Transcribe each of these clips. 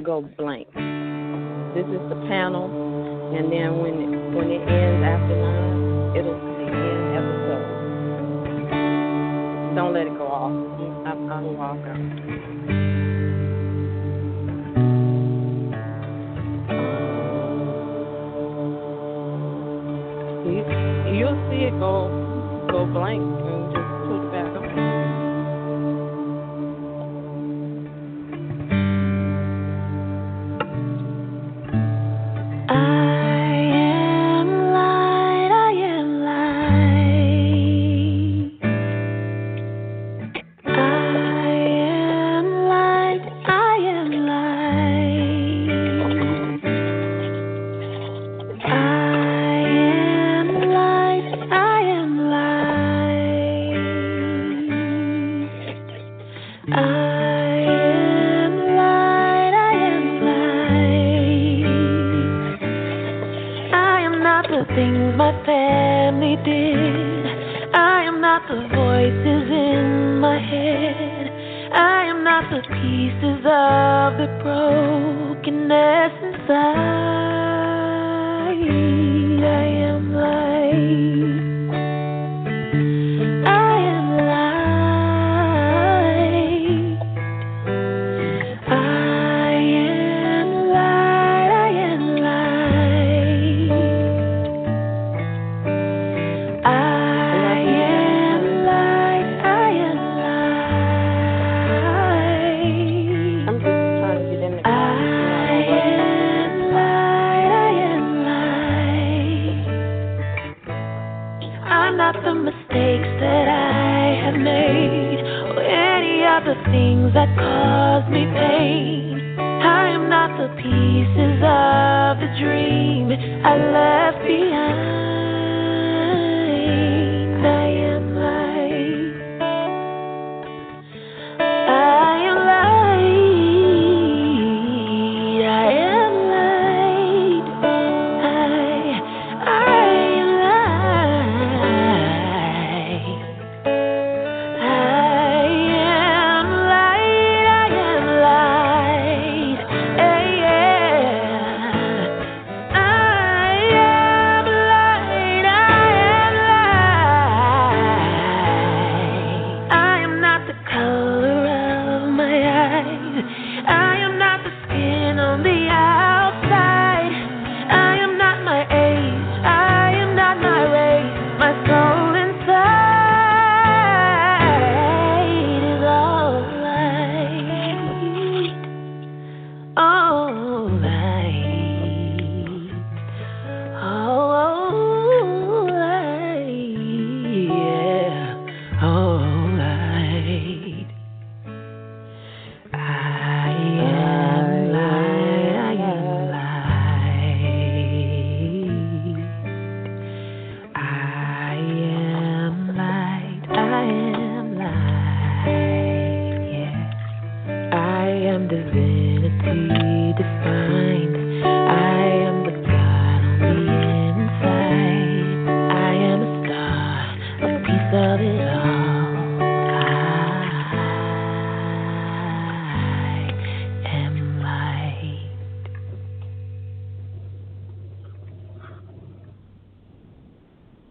go blank. This is the panel, and then when it ends after 9, it'll say end episode. Don't let it go off. I'm walking. You'll see it go blank and just put it back on.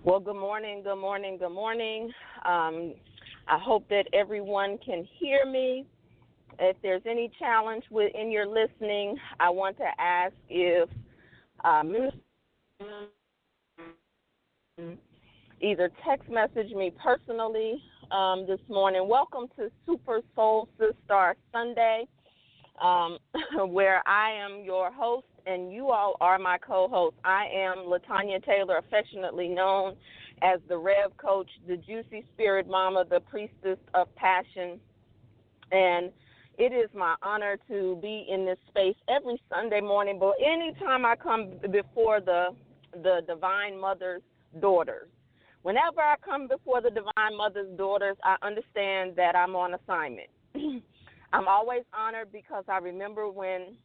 Well, good morning. I hope that everyone can hear me. If there's any challenge in your listening, I want to ask if either text message me personally this morning. Welcome to Super Soul Sister Sunday, where I am your host and you all are my co-host. I am LaTanya Taylor, affectionately known as the Rev Coach, the Juicy Spirit Mama, the Priestess of Passion. And it is my honor to be in this space every Sunday morning, but anytime I come before the Divine Mother's daughters. Whenever I come before the Divine Mother's daughters, I understand that I'm on assignment. I'm always honored because I remember when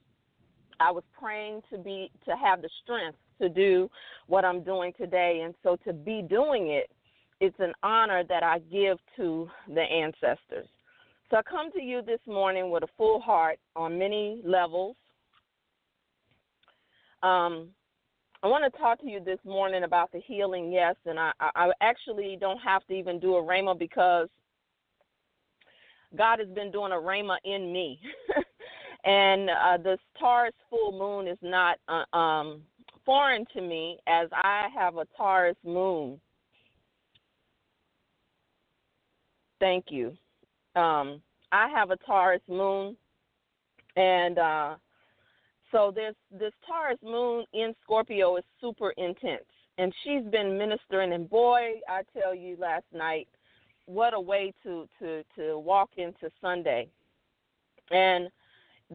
I was praying to have the strength to do what I'm doing today. And so to be doing it, it's an honor that I give to the ancestors. So I come to you this morning with a full heart on many levels. I want to talk to you this morning about the healing yes, and I actually don't have to even do a rhema because God has been doing a rhema in me. And this Taurus full moon is not foreign to me, as I have a Taurus moon. Thank you. I have a Taurus moon, and so this Taurus moon in Scorpio is super intense, and she's been ministering. And boy, I tell you, last night, what a way to walk into Sunday. And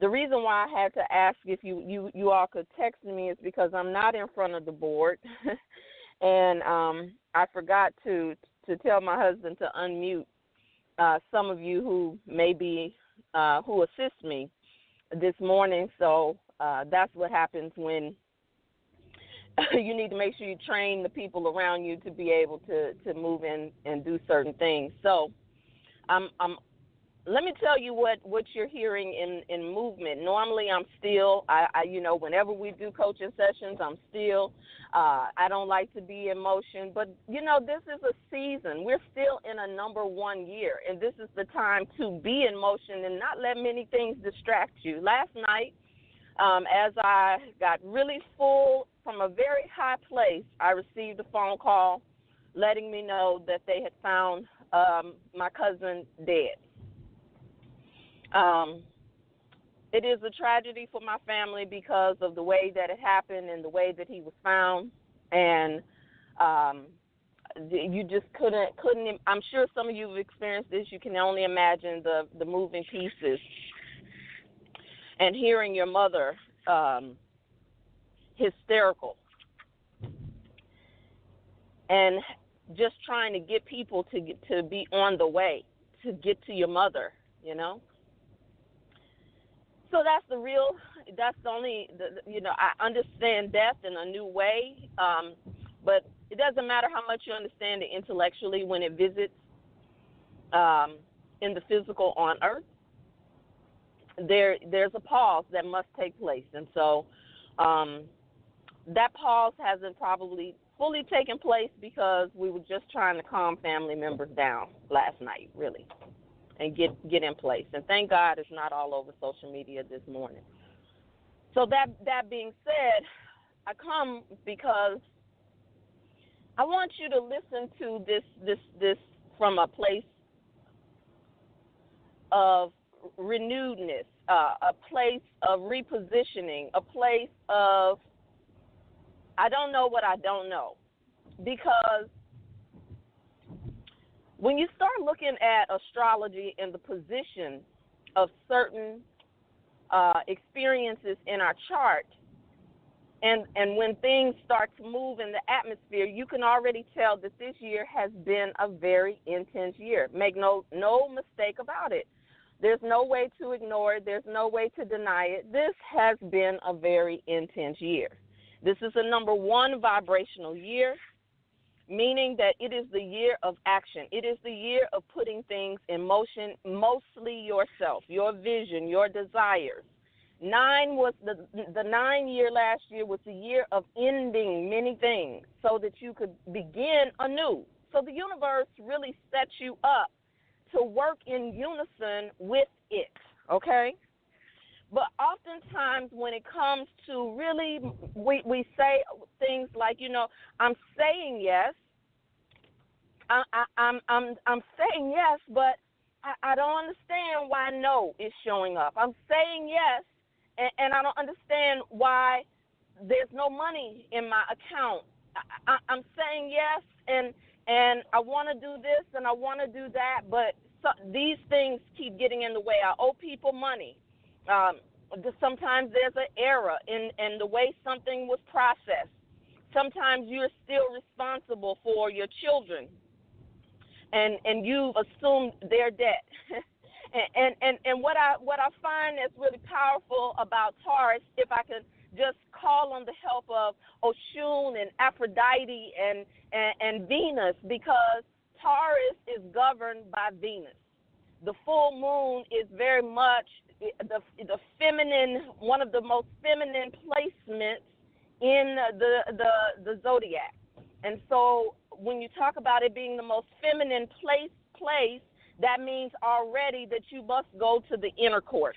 the reason why I had to ask if you all could text me is because I'm not in front of the board, and I forgot to tell my husband to unmute some of you who may be who assist me this morning. So that's what happens when you need to make sure you train the people around you to be able to move in and do certain things. So let me tell you what you're hearing in movement. Normally I'm still, I whenever we do coaching sessions, I'm still, I don't like to be in motion. But, this is a season. We're still in a number one year, and this is the time to be in motion and not let many things distract you. Last night, as I got really full from a very high place, I received a phone call letting me know that they had found my cousin dead. It is a tragedy for my family because of the way that it happened and the way that he was found. And you just couldn't. I'm sure some of you have experienced this. You can only imagine the moving pieces and hearing your mother hysterical and just trying to get people to be on the way to get to your mother, So that's the only, I understand death in a new way, but it doesn't matter how much you understand it intellectually when it visits in the physical on earth. There's a pause that must take place. And so that pause hasn't probably fully taken place because we were just trying to calm family members down last night, really, and get in place. And thank God it's not all over social media this morning. So that being said, I come because I want you to listen to this from a place of renewedness, a place of repositioning, a place of I don't know what I don't know. Because when you start looking at astrology and the position of certain experiences in our chart, and when things start to move in the atmosphere, you can already tell that this year has been a very intense year. Make no mistake about it. There's no way to ignore it. There's no way to deny it. This has been a very intense year. This is a number one vibrational year, meaning that it is the year of action. It is the year of putting things in motion, mostly yourself, your vision, your desires. 9 was the 9 year last year was the year of ending many things so that you could begin anew. So the universe really sets you up to work in unison with it, okay? But oftentimes when it comes to really, we say things like, I'm saying yes. I'm saying yes, but I don't understand why no is showing up. I'm saying yes, and I don't understand why there's no money in my account. I'm saying yes, and I want to do this and I want to do that, but these things keep getting in the way. I owe people money. Sometimes there's an error in the way something was processed. Sometimes you're still responsible for your children, and you've assumed their debt. and what I find that's really powerful about Taurus, if I could just call on the help of Oshun and Aphrodite and Venus, because Taurus is governed by Venus. The full moon is very much the feminine, one of the most feminine placements in the zodiac. And so when you talk about it being the most feminine place, that means already that you must go to the inner court.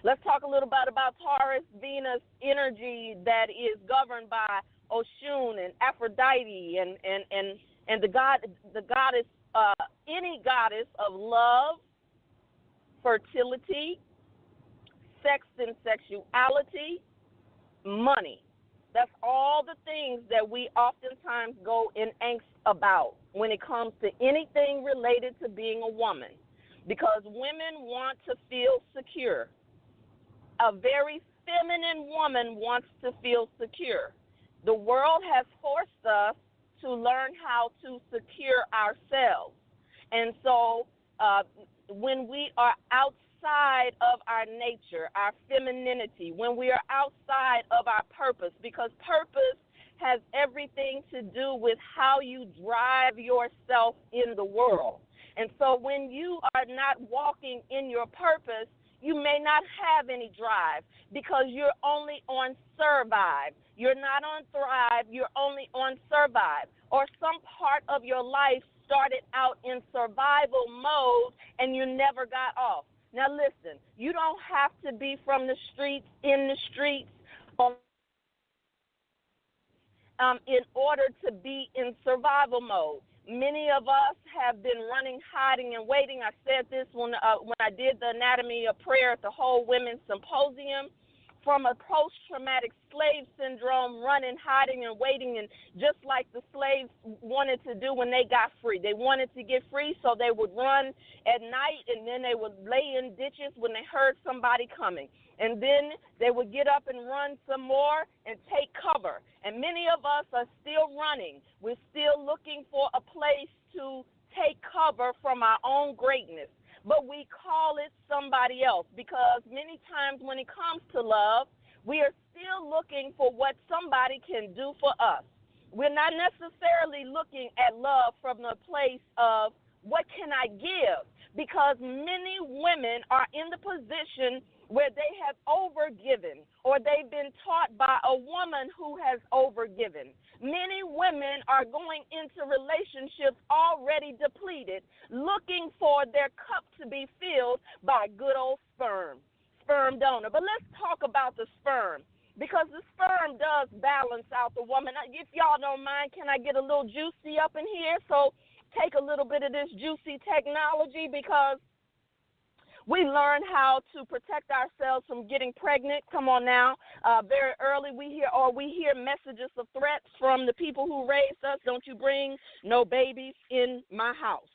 Let's talk a little bit about Taurus Venus energy that is governed by Oshun and Aphrodite and the goddess, any goddess of love, fertility, sex and sexuality, money. That's all the things that we oftentimes go in angst about when it comes to anything related to being a woman, because women want to feel secure. A very feminine woman wants to feel secure. The world has forced us to learn how to secure ourselves. And so when we are outside of our nature, our femininity, when we are outside of our purpose, because purpose has everything to do with how you drive yourself in the world. And so when you are not walking in your purpose, you may not have any drive because you're only on survive. You're not on thrive. You're only on survive. Or some part of your life started out in survival mode and you never got off. Now listen, you don't have to be from the streets, in the streets, in order to be in survival mode. Many of us have been running, hiding, and waiting. I said this when I did the Anatomy of Prayer at the Whole Women's Symposium. From a post-traumatic slave syndrome, running, hiding, and waiting, and just like the slaves wanted to do when they got free. They wanted to get free, so they would run at night, and then they would lay in ditches when they heard somebody coming. And then they would get up and run some more and take cover. And many of us are still running. We're still looking for a place to take cover from our own greatness. But we call it somebody else, because many times when it comes to love, we are still looking for what somebody can do for us. We're not necessarily looking at love from the place of what can I give, because many women are in the position where they have overgiven, or they've been taught by a woman who has overgiven. Many women are going into relationships already depleted, looking for their cup to be filled by good old sperm donor. But let's talk about the sperm, because the sperm does balance out the woman. If y'all don't mind, can I get a little juicy up in here? So take a little bit of this juicy technology, because we learn how to protect ourselves from getting pregnant. Come on now. Very early we hear messages of threats from the people who raised us. Don't you bring no babies in my house.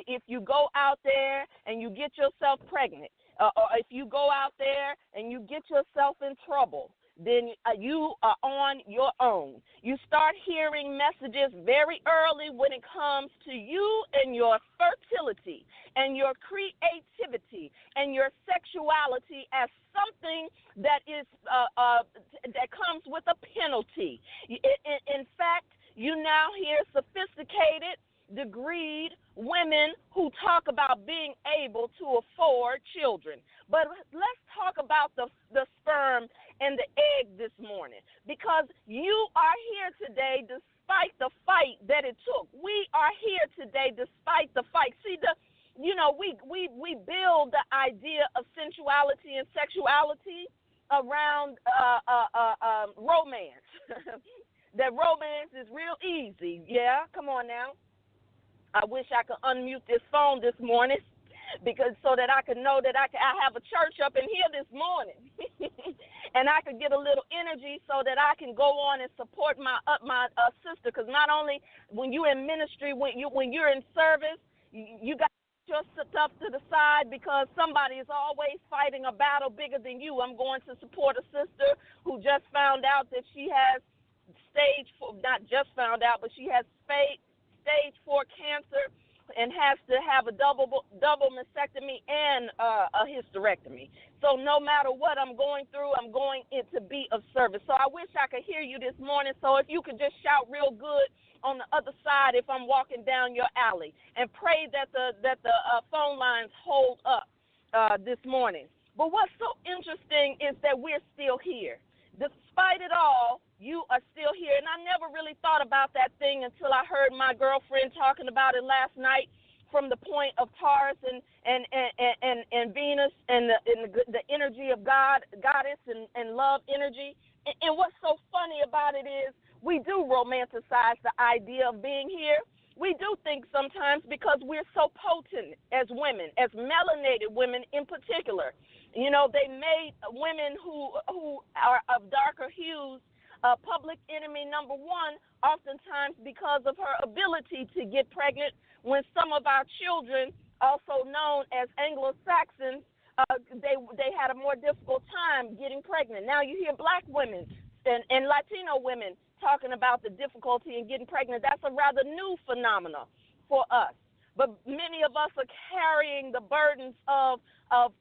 If you go out there and you get yourself pregnant, or if you go out there and you get yourself in trouble, then you are on your own. You start hearing messages very early when it comes to you and your fertility and your creativity and your sexuality as something that is that comes with a penalty. In fact, you now hear sophisticated, degreed women who talk about being able to afford children. But let's talk about the sperm and the egg this morning, because you are here today despite the fight that it took. We are here today despite the fight. See, we build the idea of sensuality and sexuality around romance. That romance is real easy. Yeah, come on now. I wish I could unmute this phone this morning, because so that I could know that I have a church up in here this morning, and I could get a little energy so that I can go on and support my sister. Because not only when you're in ministry, when you're in service, you got your stuff to the side, because somebody is always fighting a battle bigger than you. I'm going to support a sister who just found out that she has not just found out, but she has stage 4 cancer and has to have a double mastectomy and a hysterectomy. So no matter what I'm going through, I'm going in to be of service. So I wish I could hear you this morning. So if you could just shout real good on the other side if I'm walking down your alley, and pray that the phone lines hold up this morning. But what's so interesting is that we're still here. Despite it all, you are still here. And I never really thought about that thing until I heard my girlfriend talking about it last night from the point of Taurus and Venus and the energy of God, goddess and love energy. And what's so funny about it is we do romanticize the idea of being here. We do think sometimes because we're so potent as women, as melanated women in particular. You know, they made women who are of darker hues public enemy number one, oftentimes because of her ability to get pregnant, when some of our children, also known as Anglo-Saxons, they had a more difficult time getting pregnant. Now you hear black women and Latino women talking about the difficulty in getting pregnant. That's a rather new phenomenon for us. But many of us are carrying the burdens of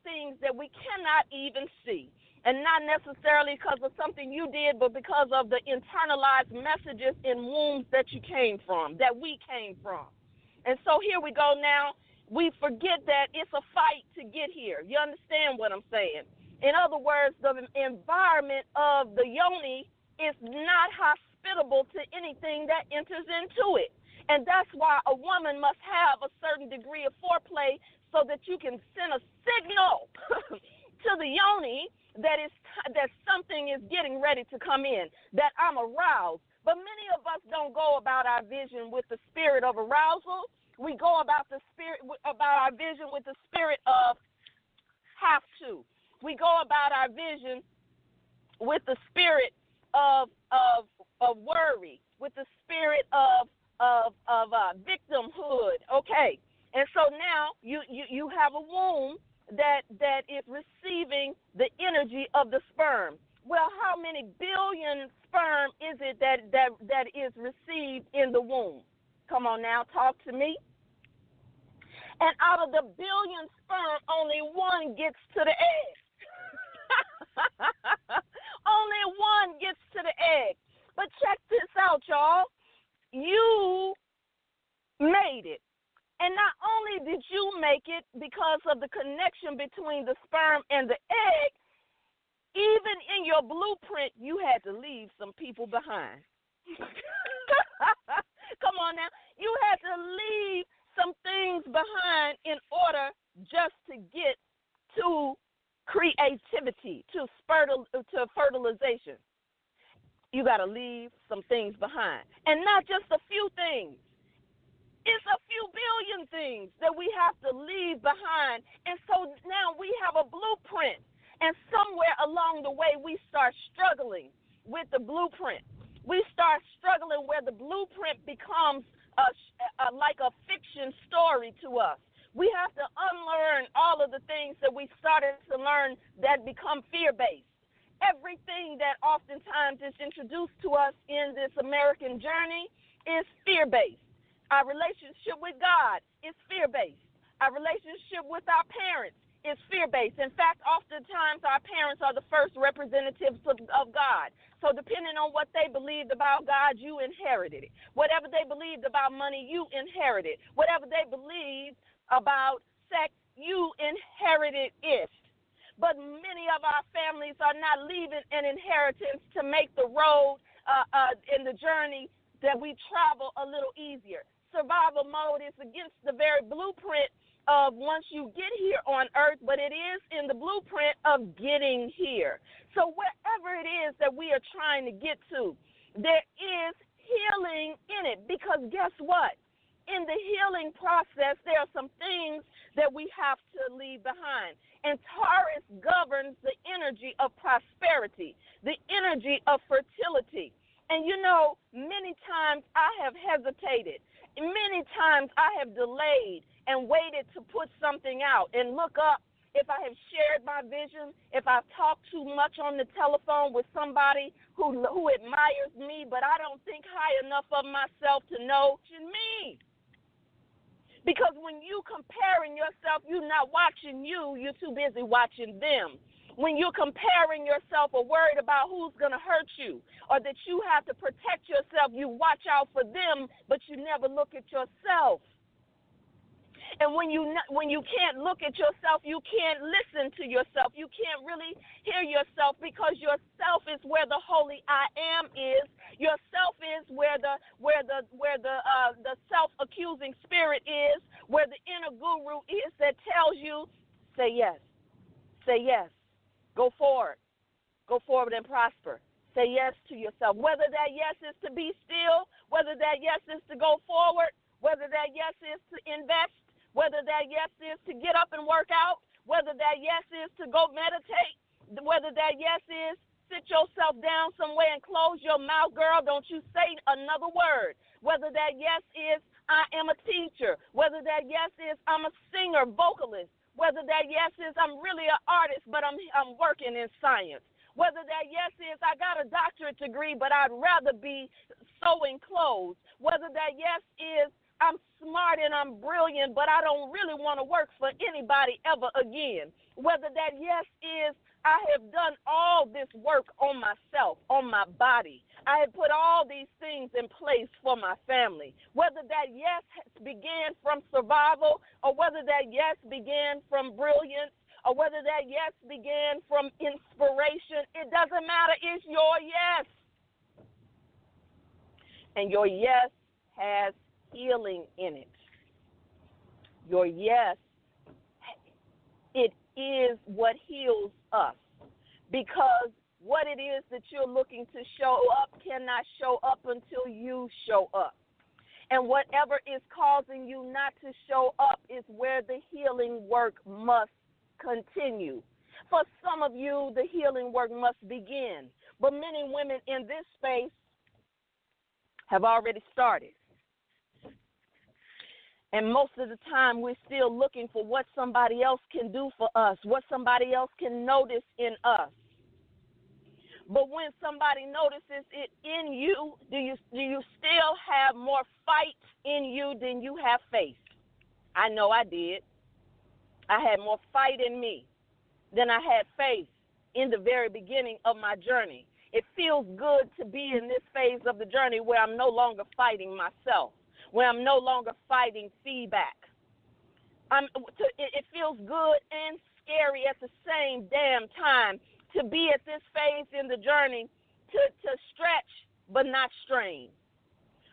things that we cannot even see. And not necessarily because of something you did, but because of the internalized messages in wombs that you came from, that we came from. And so here we go now. We forget that it's a fight to get here. You understand what I'm saying? In other words, the environment of the yoni is not hospitable to anything that enters into it. And that's why a woman must have a certain degree of foreplay so that you can send a signal to the yoni that something is getting ready to come in, that I'm aroused. But many of us don't go about our vision with the spirit of arousal. We go about our vision with the spirit of have to. We go about our vision with the spirit of worry, with the spirit of victimhood. Okay, and so now you have a womb that is receiving the energy of the sperm. Well, how many billion sperm is it that is received in the womb? Come on now, talk to me. And out of the billion sperm, only one gets to the egg. Only one gets to the egg. But check this out, y'all. You made it. And not only did you make it because of the connection between the sperm and the egg, even in your blueprint, you had to leave some people behind. Come on now. You had to leave some things behind in order just to get to creativity, to fertilization. You got to leave some things behind. And not just a few things. It's a few billion things that we have to leave behind. And so now we have a blueprint. And somewhere along the way, we start struggling with the blueprint. We start struggling where the blueprint becomes like a fiction story to us. We have to unlearn all of the things that we started to learn that become fear-based. Everything that oftentimes is introduced to us in this American journey is fear-based. Our relationship with God is fear-based. Our relationship with our parents is fear-based. In fact, oftentimes our parents are the first representatives of God. So depending on what they believed about God, you inherited it. Whatever they believed about money, you inherited. Whatever they believed about sex, you inherited it. But many of our families are not leaving an inheritance to make the road in the journey that we travel a little easier. Survival mode is against the very blueprint of once you get here on earth, but it is in the blueprint of getting here. So wherever it is that we are trying to get to, there is healing in it, because guess what? In the healing process, there are some things that we have to leave behind. And Taurus governs the energy of prosperity, the energy of fertility. And you know, many times I have hesitated. Many times I have delayed and waited to put something out and look up if I have shared my vision, if I've talked too much on the telephone with somebody who admires me, but I don't think high enough of myself to know me. Because when you comparing yourself, you're not watching you, you're too busy watching them. When you're comparing yourself or worried about who's going to hurt you or that you have to protect yourself, you watch out for them, but you never look at yourself. And when you can't look at yourself, you can't listen to yourself. You can't really hear yourself, because yourself is where the holy I am is. Yourself is where the self-accusing spirit is, where the inner guru is that tells you, say yes, go forward and prosper. Say yes to yourself. Whether that yes is to be still, whether that yes is to go forward, whether that yes is to invest, whether that yes is to get up and work out, whether that yes is to go meditate, whether that yes is sit yourself down somewhere and close your mouth, girl, don't you say another word. Whether that yes is I am a teacher, whether that yes is I'm a singer, vocalist, whether that yes is I'm really an artist, but I'm working in science. Whether that yes is I got a doctorate degree, but I'd rather be sewing clothes. Whether that yes is I'm smart and I'm brilliant, but I don't really want to work for anybody ever again. Whether that yes is I have done all this work on myself, on my body. I have put all these things in place for my family. Whether that yes began from survival, or whether that yes began from brilliance, or whether that yes began from inspiration, it doesn't matter. It's your yes. And your yes has healing in it. Your yes, it is what heals us, because what it is that you're looking to show up cannot show up until you show up. And whatever is causing you not to show up is where the healing work must continue. For some of you, the healing work must begin. But many women in this space have already started. And most of the time, we're still looking for what somebody else can do for us, what somebody else can notice in us. But when somebody notices it in you, do you still have more fight in you than you have faith? I know I did. I had more fight in me than I had faith in the very beginning of my journey. It feels good to be in this phase of the journey where I'm no longer fighting myself, where I'm no longer fighting feedback. It feels good and scary at the same damn time to be at this phase in the journey, to stretch but not strain.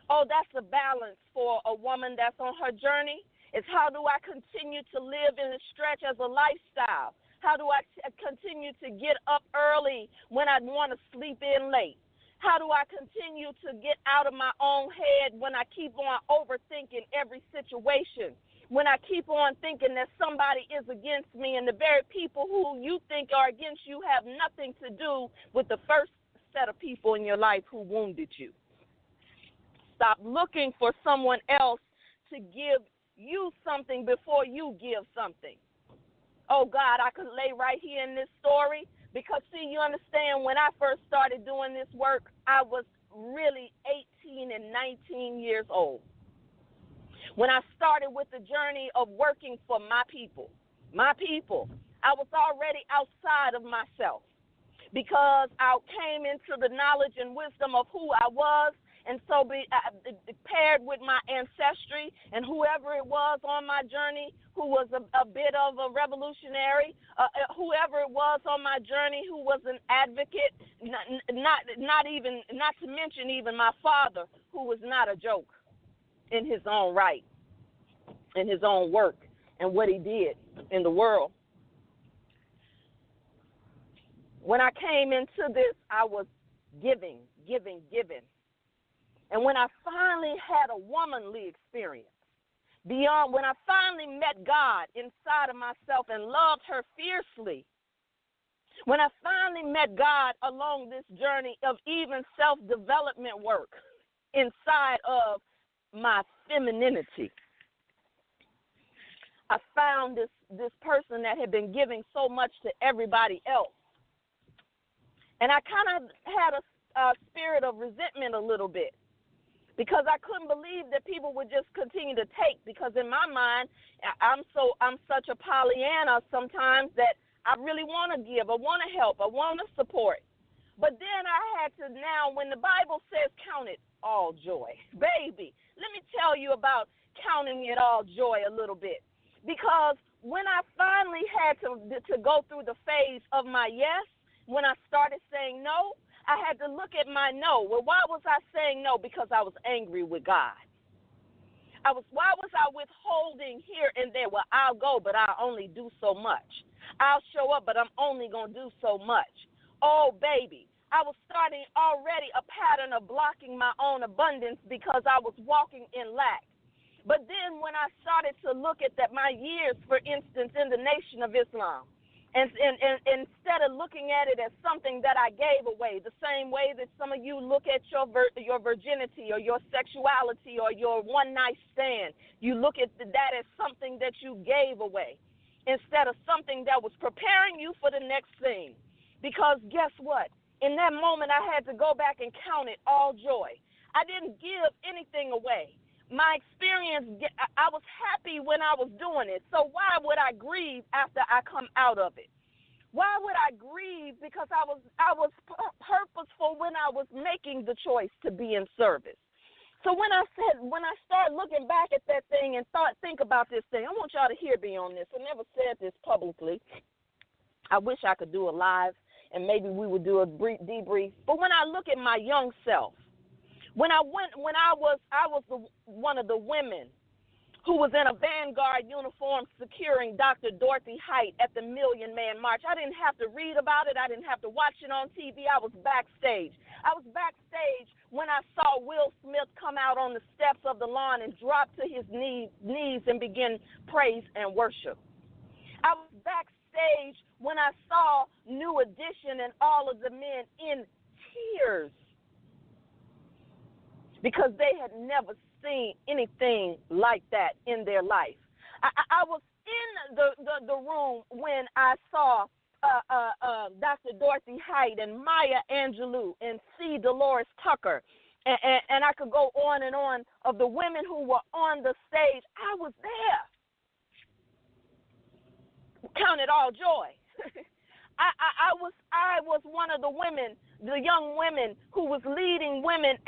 Oh, that's a balance for a woman that's on her journey. It's how do I continue to live in the stretch as a lifestyle? How do I continue to get up early when I want to sleep in late? How do I continue to get out of my own head when I keep on overthinking every situation? When I keep on thinking that somebody is against me, and the very people who you think are against you have nothing to do with the first set of people in your life who wounded you. Stop looking for someone else to give you something before you give something. Oh, God, I could lay right here in this story because, see, you understand, when I first started doing this work, I was really 18 and 19 years old. When I started with the journey of working for my people, I was already outside of myself because I came into the knowledge and wisdom of who I was, and so paired with my ancestry and whoever it was on my journey who was a bit of a revolutionary, whoever it was on my journey who was an advocate, not to mention even my father, who was not a joke in his own right, in his own work, and what he did in the world. When I came into this, I was giving. And when I finally had a womanly experience, when I finally met God inside of myself and loved her fiercely, when I finally met God along this journey of even self-development work inside of my femininity, I found this person that had been giving so much to everybody else. And I kind of had a spirit of resentment a little bit because I couldn't believe that people would just continue to take, because in my mind, I'm such a Pollyanna sometimes that I really want to give, I want to help, I want to support. But then I had to now, when the Bible says count it all joy, baby, let me tell you about counting it all joy a little bit. Because when I finally had to go through the phase of my yes, when I started saying no, I had to look at my no. Well, why was I saying no? Because I was angry with God. Why was I withholding here and there? Well, I'll go, but I'll only do so much. I'll show up, but I'm only going to do so much. Oh, baby, I was starting already a pattern of blocking my own abundance because I was walking in lack. But then when I started to look at my years, for instance, in the Nation of Islam, and instead of looking at it as something that I gave away, the same way that some of you look at your virginity or your sexuality or your one-night stand, you look at that as something that you gave away instead of something that was preparing you for the next thing. Because guess what? In that moment, I had to go back and count it all joy. I didn't give anything away. My experience, I was happy when I was doing it. So why would I grieve after I come out of it? Why would I grieve? Because I was purposeful when I was making the choice to be in service. So when I start looking back at that thing and think about this thing, I want y'all to hear me on this. I never said this publicly. I wish I could do a live and maybe we would do a brief debrief. But when I look at my young self, when I was one of the women who was in a Vanguard uniform securing Dr. Dorothy Height at the Million Man March. I didn't have to read about it. I didn't have to watch it on TV. I was backstage. I was backstage when I saw Will Smith come out on the steps of the lawn and drop to his knees and begin praise and worship. I was backstage when I saw New Edition and all of the men in tears, because they had never seen anything like that in their life. I was in the room when I saw Dr. Dorothy Height and Maya Angelou and C. Dolores Tucker, and I could go on and on of the women who were on the stage. I was there. Count it all joy. I was one of the women, the young women who was leading women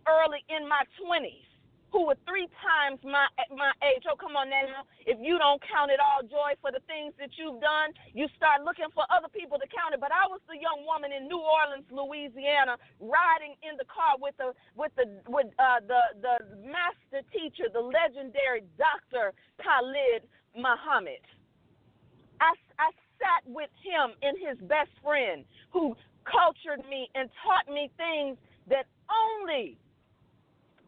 early in my 20s, who were 3 times my age. Oh, come on now. If you don't count it all joy for the things that you've done, you start looking for other people to count it. But I was the young woman in New Orleans, Louisiana, riding in the car with the master teacher, the legendary Dr. Khalid Muhammad. I sat with him and his best friend who cultured me and taught me things that only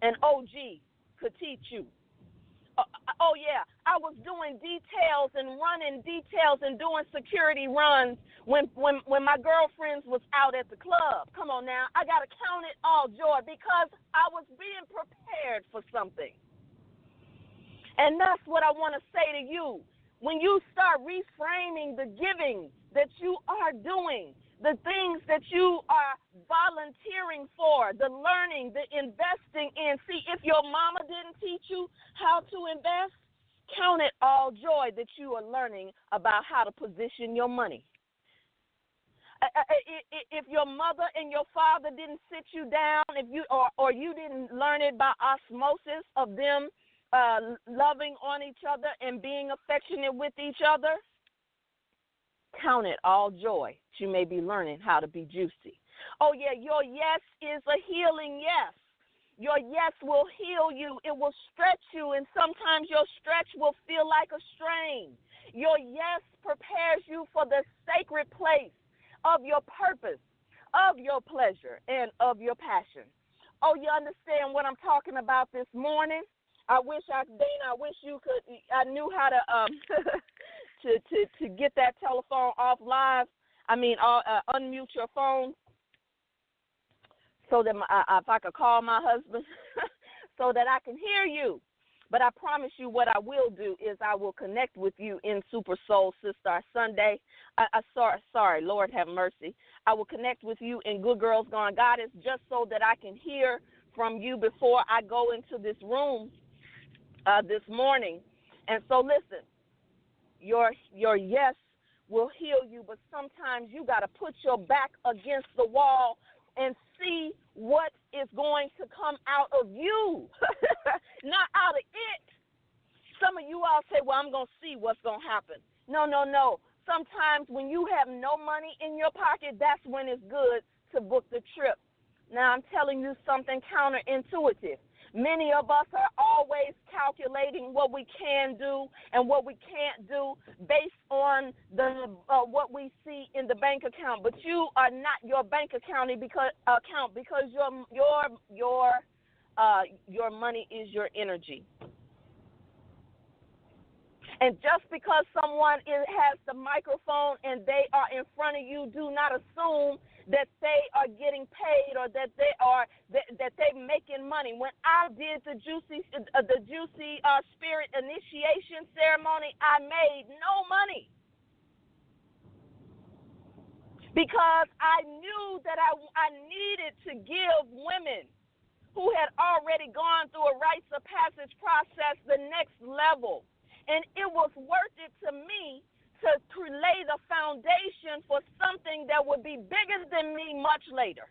an OG could teach you. Oh, yeah, I was doing details and running details and doing security runs when my girlfriends was out at the club. Come on now, I got to count it all joy because I was being prepared for something. And that's what I want to say to you. When you start reframing the giving that you are doing, the things that you are volunteering for, the learning, the investing in. See, if your mama didn't teach you how to invest, count it all joy that you are learning about how to position your money. If your mother and your father didn't sit you down, or you didn't learn it by osmosis of them loving on each other and being affectionate with each other, count it all joy that you may be learning how to be juicy. Oh, yeah, your yes is a healing yes. Your yes will heal you. It will stretch you, and sometimes your stretch will feel like a strain. Your yes prepares you for the sacred place of your purpose, of your pleasure, and of your passion. Oh, you understand what I'm talking about this morning? I wish you could. I knew how to to get that telephone off live. Unmute your phone so that if I could call my husband so that I can hear you. But I promise you, what I will do is I will connect with you in Super Soul Sister Sunday. Sorry, Lord have mercy. I will connect with you in Good Girls Gone Goddess just so that I can hear from you before I go into this room this morning. And so listen, your yes will heal you, but sometimes you got to put your back against the wall and see what is going to come out of you, not out of it. Some of you all say, well, I'm going to see what's going to happen. No, no, no. Sometimes when you have no money in your pocket, that's when it's good to book the trip. Now, I'm telling you something counterintuitive. Many of us are always calculating what we can do and what we can't do based on the what we see in the bank account. But you are not your bank account because your money is your energy. And just because someone has the microphone and they are in front of you, do not assume that they are getting paid or that they're making money. When I did the Juicy Spirit initiation ceremony, I made no money because I knew that I needed to give women who had already gone through a rites of passage process the next level. And it was worth it to me to lay the foundation for something that would be bigger than me much later.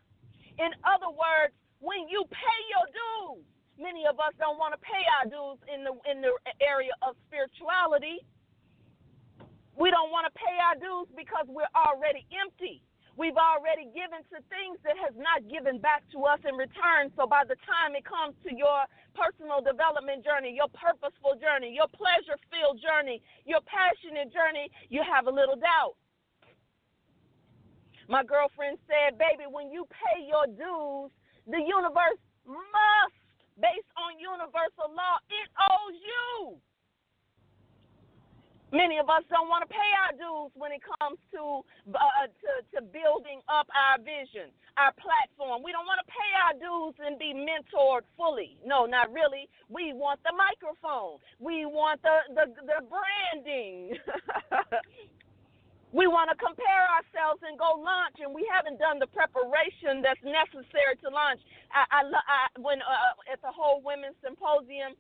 In other words, when you pay your dues, many of us don't want to pay our dues in the area of spirituality. We don't want to pay our dues because we're already empty. We've already given to things that has not given back to us in return. So by the time it comes to your personal development journey, your purposeful journey, your pleasure-filled journey, your passionate journey, you have a little doubt. My girlfriend said, baby, when you pay your dues, the universe must, based on universal law, it owes you. Many of us don't want to pay our dues when it comes to building up our vision, our platform. We don't want to pay our dues and be mentored fully. No, not really. We want the microphone. We want the branding. We want to compare ourselves and go launch, and we haven't done the preparation that's necessary to launch. When at the whole women's symposium,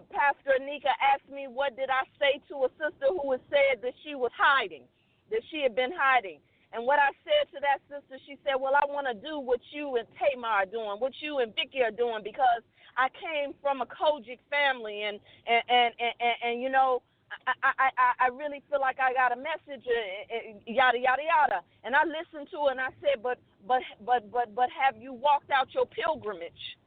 Pastor Anika asked me what did I say to a sister who had said that she was hiding, that she had been hiding. And what I said to that sister, she said, well, I want to do what you and Tamar are doing, what you and Vicky are doing, because I came from a Kojic family, and you know, I really feel like I got a message, yada, yada, yada. And I listened to it, and I said, but have you walked out your pilgrimage?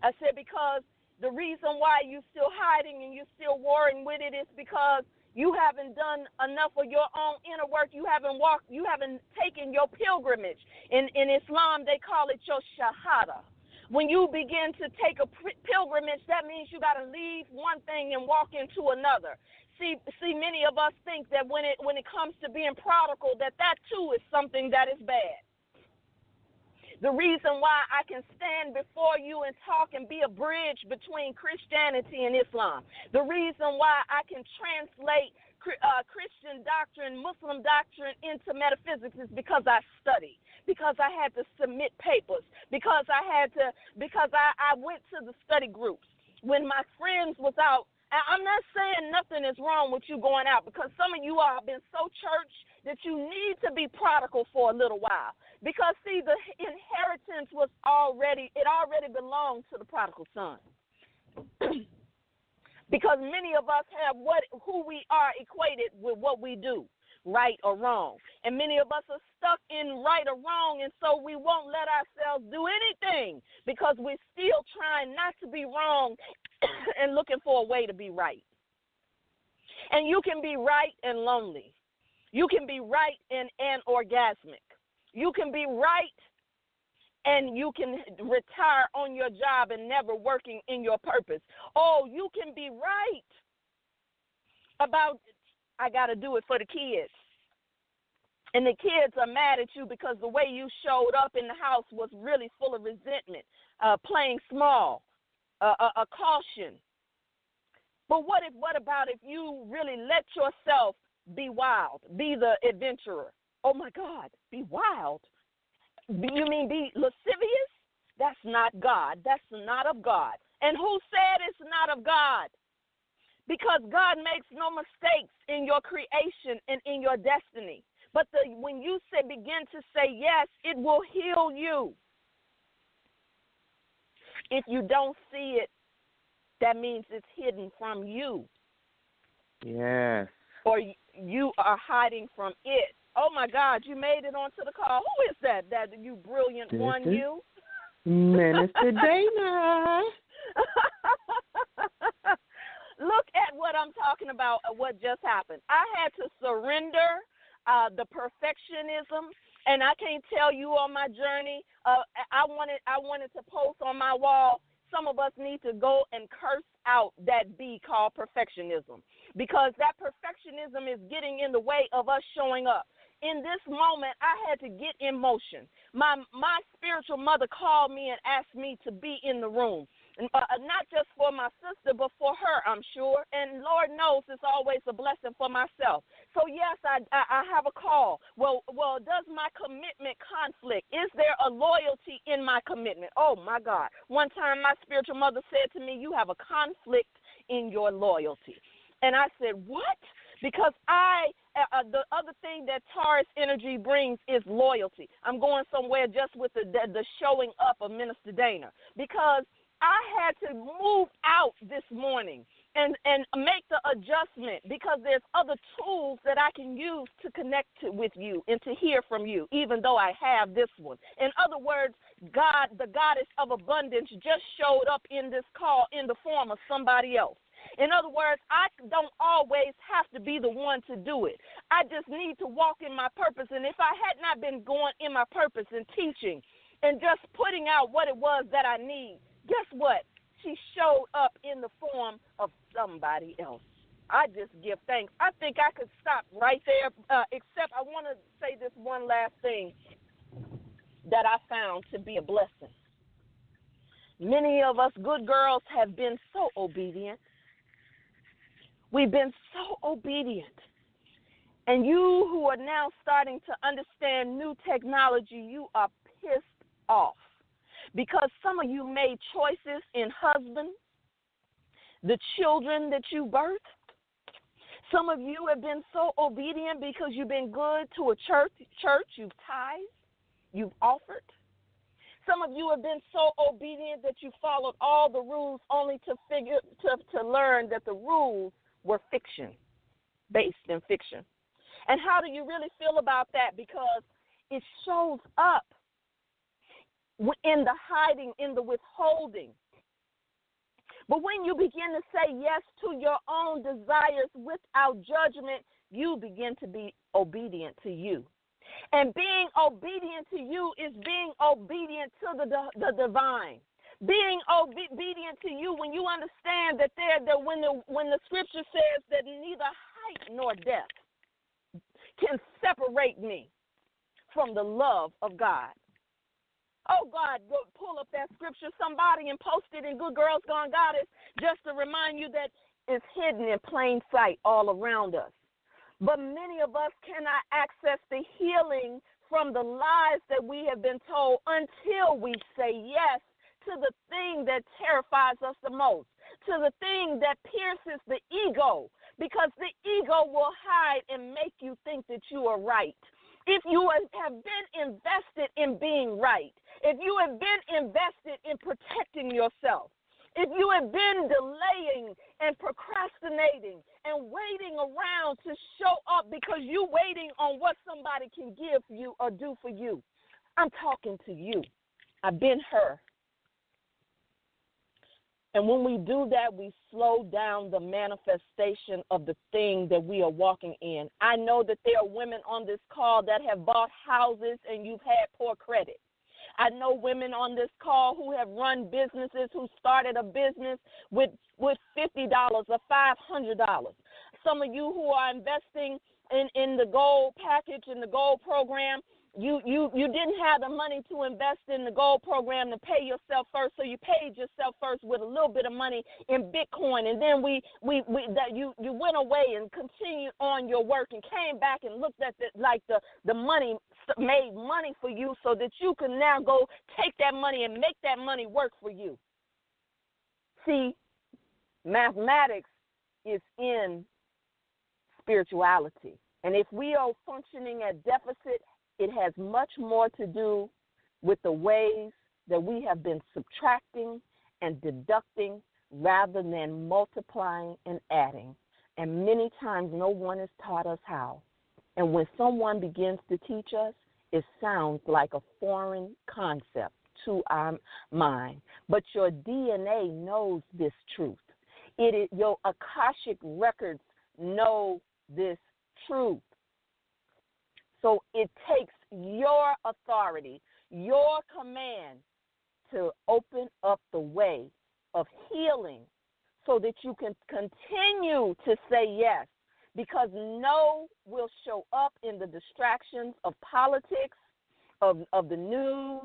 I said, because the reason why you're still hiding and you're still warring with it is because you haven't done enough of your own inner work. You haven't taken your pilgrimage. In Islam, they call it your shahada. When you begin to take a pilgrimage, that means you got to leave one thing and walk into another. See, many of us think that when it comes to being prodigal, that too is something that is bad. The reason why I can stand before you and talk and be a bridge between Christianity and Islam, the reason why I can translate Christian doctrine, Muslim doctrine into metaphysics is because I studied, because I had to submit papers, because I went to the study groups. When my friends was out, I'm not saying nothing is wrong with you going out, because some of you all have been so church that you need to be prodigal for a little while. Because, see, the inheritance already belonged to the prodigal son. Because many of us have who we are equated with what we do, right or wrong. And many of us are stuck in right or wrong, and so we won't let ourselves do anything because we're still trying not to be wrong and looking for a way to be right. And you can be right and lonely. You can be right and orgasmic. You can be right and you can retire on your job and never working in your purpose. Oh, you can be right about, I got to do it for the kids. And the kids are mad at you because the way you showed up in the house was really full of resentment, playing small, a caution. But what about if you really let yourself be wild, be the adventurer? Oh, my God, be wild. You mean be lascivious? That's not God. That's not of God. And who said it's not of God? Because God makes no mistakes in your creation and in your destiny. But when you begin to say yes, it will heal you. If you don't see it, that means it's hidden from you. Yes. Or you are hiding from it. Oh, my God, you made it onto the call. Who is that? That you brilliant This one, is you? Minister Dana. Look at what I'm talking about, what just happened. I had to surrender the perfectionism, and I can't tell you on my journey. I wanted to post on my wall. Some of us need to go and curse out that B called perfectionism, because that perfectionism is getting in the way of us showing up. In this moment, I had to get in motion. My spiritual mother called me and asked me to be in the room. Not just for my sister, but for her, I'm sure. And Lord knows it's always a blessing for myself. So, yes, I have a call. Well, does my commitment conflict? Is there a loyalty in my commitment? Oh, my God. One time my spiritual mother said to me, you have a conflict in your loyalty. And I said, what? Because the other thing that Taurus energy brings is loyalty. I'm going somewhere just with the showing up of Minister Dana, because I had to move out this morning and make the adjustment, because there's other tools that I can use to connect with you and to hear from you, even though I have this one. In other words, God, the goddess of abundance, just showed up in this call in the form of somebody else. In other words, I don't always have to be the one to do it. I just need to walk in my purpose. And if I had not been going in my purpose and teaching and just putting out what it was that I need, guess what? She showed up in the form of somebody else. I just give thanks. I think I could stop right there, except I want to say this one last thing that I found to be a blessing. Many of us good girls have been so obedient. We've been so obedient. And you who are now starting to understand new technology, you are pissed off, because some of you made choices in husband, the children that you birthed. Some of you have been so obedient because you've been good to a church. You've tithed, you've offered. Some of you have been so obedient that you followed all the rules, only to learn that the rules were fiction, based in fiction. And how do you really feel about that? Because it shows up in the hiding, in the withholding. But when you begin to say yes to your own desires without judgment, you begin to be obedient to you. And being obedient to you is being obedient to the divine. Being obedient to you when you understand that when the scripture says that neither height nor depth can separate me from the love of God. Oh, God, go pull up that scripture, somebody, and post it in Good Girls Gone Goddess, just to remind you that it's hidden in plain sight all around us. But many of us cannot access the healing from the lies that we have been told until we say yes to the thing that terrifies us the most, to the thing that pierces the ego, because the ego will hide and make you think that you are right. If you have been invested in being right, if you have been invested in protecting yourself, if you have been delaying and procrastinating and waiting around to show up because you're waiting on what somebody can give you or do for you, I'm talking to you. I've been her. And when we do that, we slow down the manifestation of the thing that we are walking in. I know that there are women on this call that have bought houses and you've had poor credit. I know women on this call who have run businesses, who started a business with $50 or $500. Some of you who are investing in the gold package, in the gold program, you didn't have the money to invest in the gold program to pay yourself first, so you paid yourself first with a little bit of money in Bitcoin, and then you went away and continued on your work and came back and looked at the money made money for you, so that you can now go take that money and make that money work for you. See, mathematics is in spirituality, and if we are functioning at deficit, it has much more to do with the ways that we have been subtracting and deducting rather than multiplying and adding. and many times no one has taught us how. And when someone begins to teach us, it sounds like a foreign concept to our mind. But your DNA knows this truth. Your Akashic records know this truth. So it takes your authority, your command, to open up the way of healing so that you can continue to say yes, because no will show up in the distractions of politics, of the news,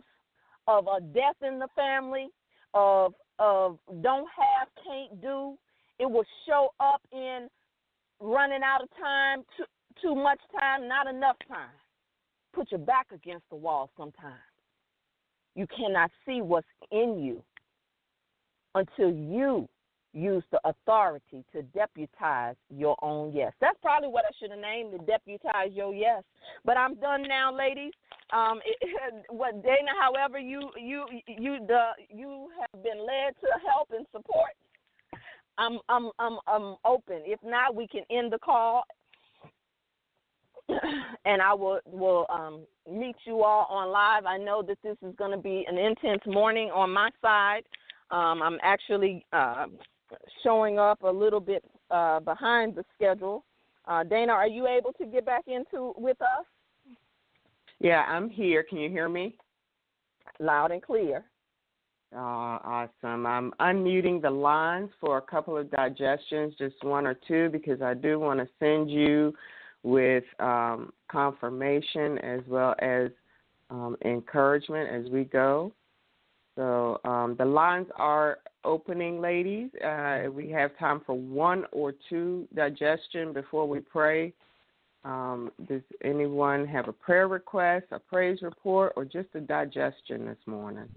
of a death in the family, of don't have, can't do. It will show up in running out of time, too much time, not enough time. Put your back against the wall sometimes. You cannot see what's in you until you use the authority to deputize your own yes. That's probably what I should have named it, deputize your yes. But I'm done now, ladies. What Dana, however you have been led to help and support, I'm open. If not, we can end the call, and I will meet you all on live. I know that this is going to be an intense morning on my side. I'm actually showing up a little bit behind the schedule. Dana, are you able to get back into with us? Yeah, I'm here. Can you hear me? Loud and clear. Awesome. I'm unmuting the lines for a couple of digestions, just one or two, because I do want to send you with confirmation as well as encouragement as we go. So the lines are opening, ladies. We have time for one or two digestion before we pray. Does anyone have a prayer request, a praise report, or just a digestion this morning?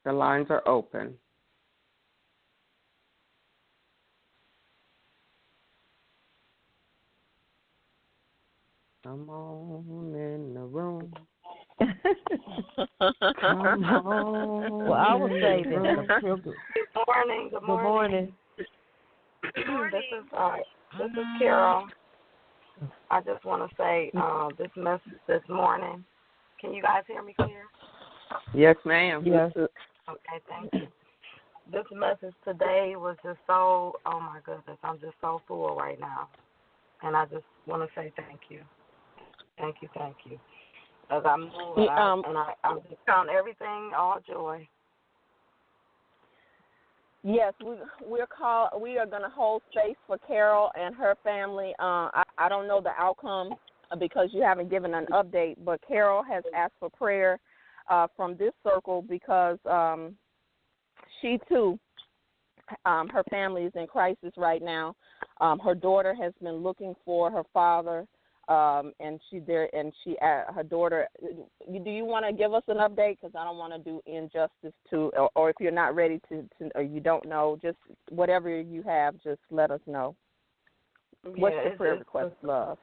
The lines are open. Come on in the room. Come on. Well, I would say that. Good morning. Good morning. This is Carol. I just want to say this message this morning. Can you guys hear me clear? Yes, ma'am. Yes. Okay, thank you. This message today was just so, oh my goodness, I'm just so full right now. And I just want to say thank you. Thank you. As I move, I'm just counting everything all joy. Yes, we are going to hold space for Carol and her family. I don't know the outcome because you haven't given an update, but Carol has asked for prayer from this circle because she too, her family is in crisis right now. Her daughter has been looking for her father, and her daughter. Do you want to give us an update? Because I don't want to do injustice to, or if you're not ready to, or you don't know, just whatever you have, just let us know. What's the prayer request, love?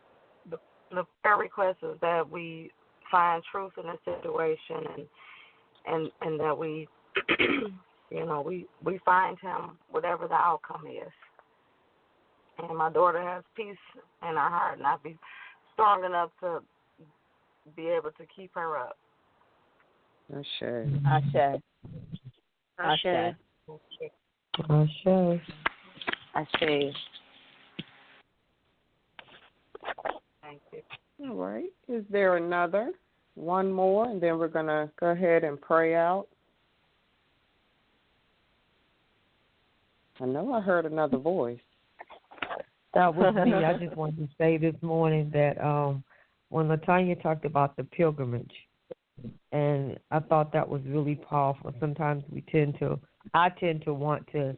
The prayer request is that we find truth in the situation, and that we, we find him, whatever the outcome is. And my daughter has peace in her heart, and I'll be strong enough to be able to keep her up. Ashe. Ashe. Ashe. Ashe. Ashe. Thank you. All right. Is there another? One more, and then we're going to go ahead and pray out. I know I heard another voice. That was me. I just wanted to say this morning that when LaTanya talked about the pilgrimage, and I thought that was really powerful. Sometimes I tend to want to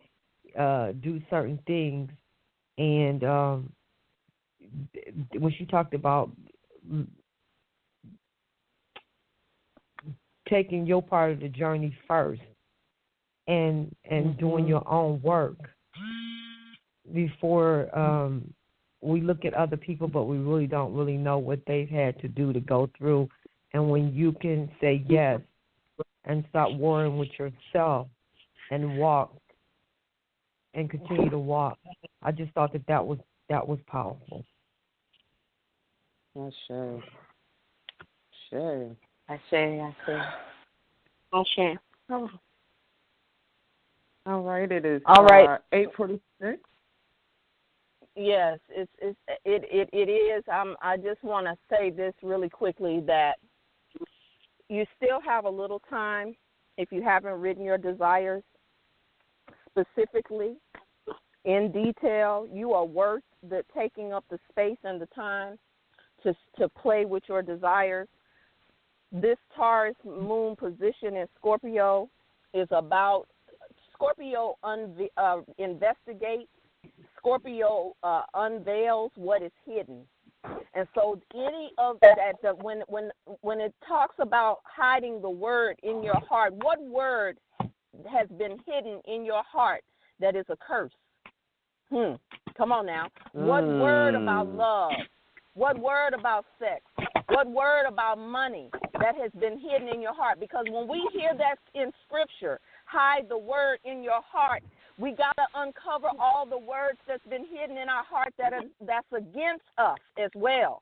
do certain things, and when she talked about taking your part of the journey first and doing your own work before we look at other people, but we really don't really know what they've had to do to go through. And when you can say yes and stop worrying with yourself and walk and continue to walk. I just thought that was powerful. I say. All right, it is all right. 8:46. Yes, it is. I just want to say this really quickly, that you still have a little time if you haven't written your desires specifically in detail. You are worth taking up the space and the time to play with your desires. This Taurus moon position in Scorpio is about Scorpio investigates. Scorpio unveils what is hidden. And so any of that, when it talks about hiding the word in your heart, what word has been hidden in your heart that is a curse? Come on now. What word about love? What word about sex? What word about money that has been hidden in your heart? Because when we hear that in Scripture, hide the word in your heart, we got to uncover all the words that's been hidden in our heart that's against us as well.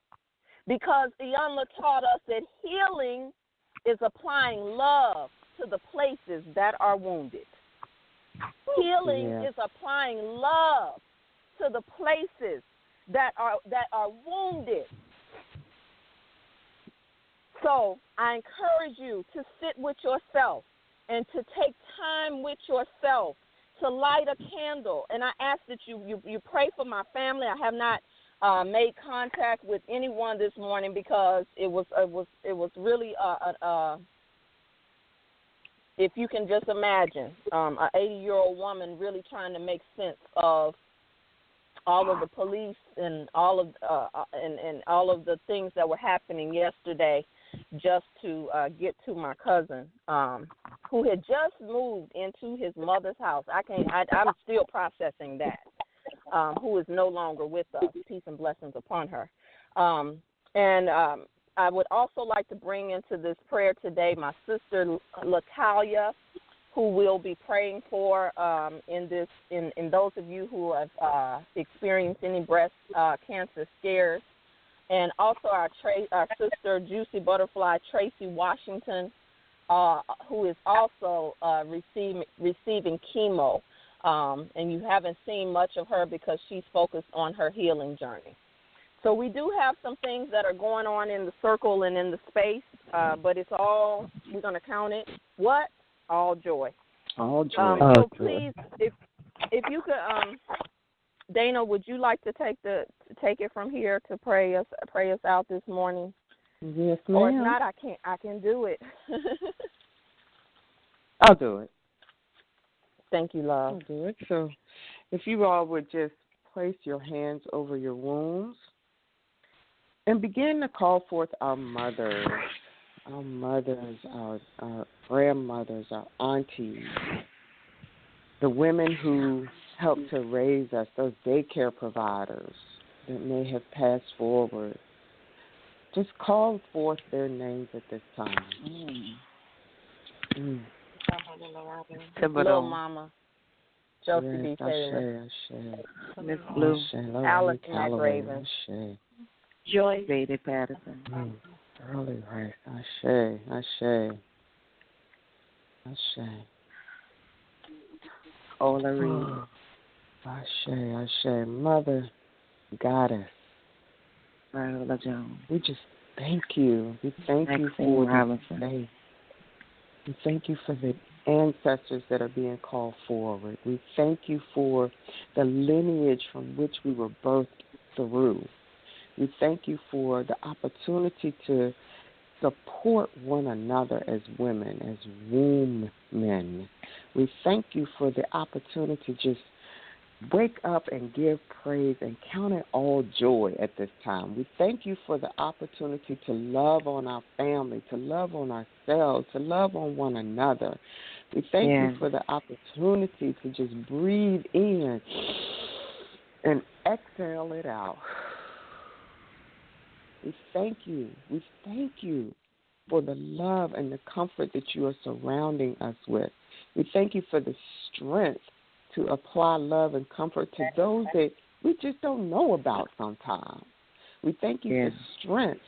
Because Iyanla taught us that healing is applying love to the places that are wounded. Healing is applying love to the places that are wounded. So I encourage you to sit with yourself and to take time with yourself, to light a candle. And I ask that you pray for my family. I have not made contact with anyone this morning because it was really if you can just imagine, an 80-year-old woman really trying to make sense of all of the police and all of the things that were happening yesterday, just to get to my cousin, who had just moved into his mother's house. I'm still processing that. Who is no longer with us. Peace and blessings upon her. I would also like to bring into this prayer today my sister Latalia, who we'll be praying for in those of you who have experienced any breast cancer scares, and also our sister Juicy Butterfly Tracy Washington, who is also receiving chemo, and you haven't seen much of her because she's focused on her healing journey. So we do have some things that are going on in the circle and in the space, but it's all, we're going to count it, what? All joy. All joy. So please, if you could, Dana, would you like to take it from here to pray us out this morning? Yes, ma'am. Or if not, I can do it. I'll do it. Thank you, love. I'll do it. So if you all would just place your hands over your wounds and begin to call forth our mothers, our grandmothers, our aunties, the women who helped to raise us, those daycare providers that may have passed forward. Just call forth their names at this time. Little Mama, Josie B. Taylor, Miss Blue, Alice McRaven, Joy Beatty Patterson, Early Rice, Ashe. Ola Reed, Ashe, Mother Goddess, Viola Jones. We just thank you. We thank you for this day. We thank you for the ancestors that are being called forward. We thank you for the lineage from which we were birthed through. We thank you for the opportunity to support one another as women, as womb men. We thank you for the opportunity to just wake up and give praise and count it all joy at this time. We thank you for the opportunity to love on our family, to love on ourselves, to love on one another. We thank you for the opportunity to just breathe in and exhale it out. We thank you. We thank you for the love and the comfort that you are surrounding us with. We thank you for the strength to apply love and comfort to those that we just don't know about sometimes. We thank you for strength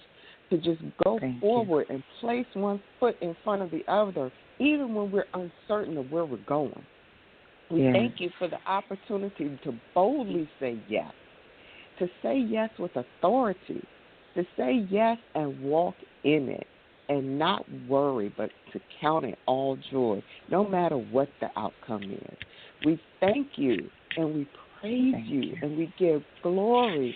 to just go forward and place one foot in front of the other, even when we're uncertain of where we're going. We thank you for the opportunity to boldly say yes, to say yes with authority, to say yes and walk in it and not worry, but to count it all joy, no matter what the outcome is. We thank you and we praise you and we give glory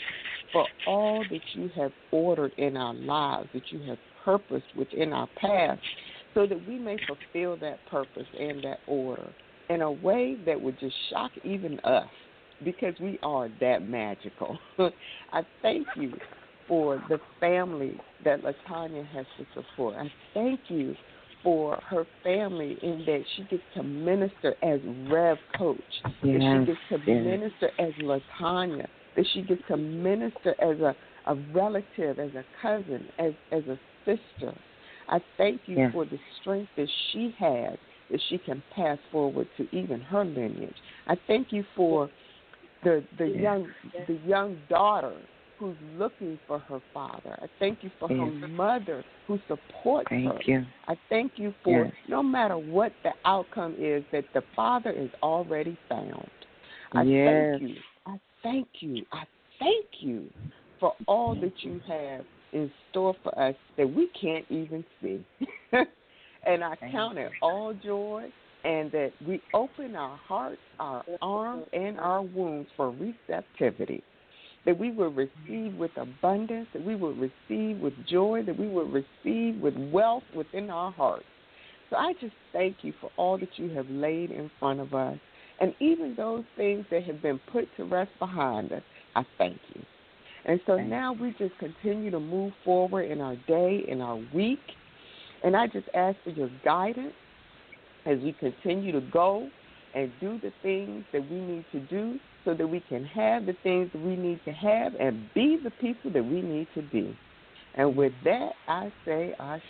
for all that you have ordered in our lives, that you have purposed within our past, so that we may fulfill that purpose and that order in a way that would just shock even us, because we are that magical. I thank you for the family that LaTanya has to support. I thank you for her family in that she gets to minister as Rev Coach, that she gets to minister as LaTanya, that she gets to minister as a relative, as a cousin, as a sister. I thank you for the strength that she has, that she can pass forward to even her lineage. I thank you for the young daughter who's looking for her father. I thank you for her mother who supports her. I thank you for no matter what the outcome is, that the father is already found. I thank you. I thank you. I thank you for all that you have in store for us that we can't even see. And I count it all joy, and that we open our hearts, our arms, and our wombs for receptivity, that we will receive with abundance, that we will receive with joy, that we will receive with wealth within our hearts. So I just thank you for all that you have laid in front of us, and even those things that have been put to rest behind us. I thank you. And so now we just continue to move forward in our day, in our week, and I just ask for your guidance as we continue to go and do the things that we need to do, so that we can have the things that we need to have and be the people that we need to be. And with that, I say Ashe.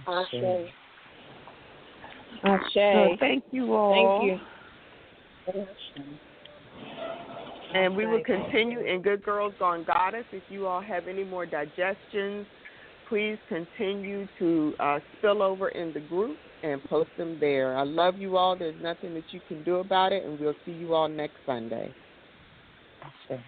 Ashe. Ashe. So thank you all. Thank you. And we will continue in Good Girls Gone Goddess. If you all have any more digestions, please continue to spill over in the group and post them there. I love you all. There's nothing that you can do about it, and we'll see you all next Sunday. Okay.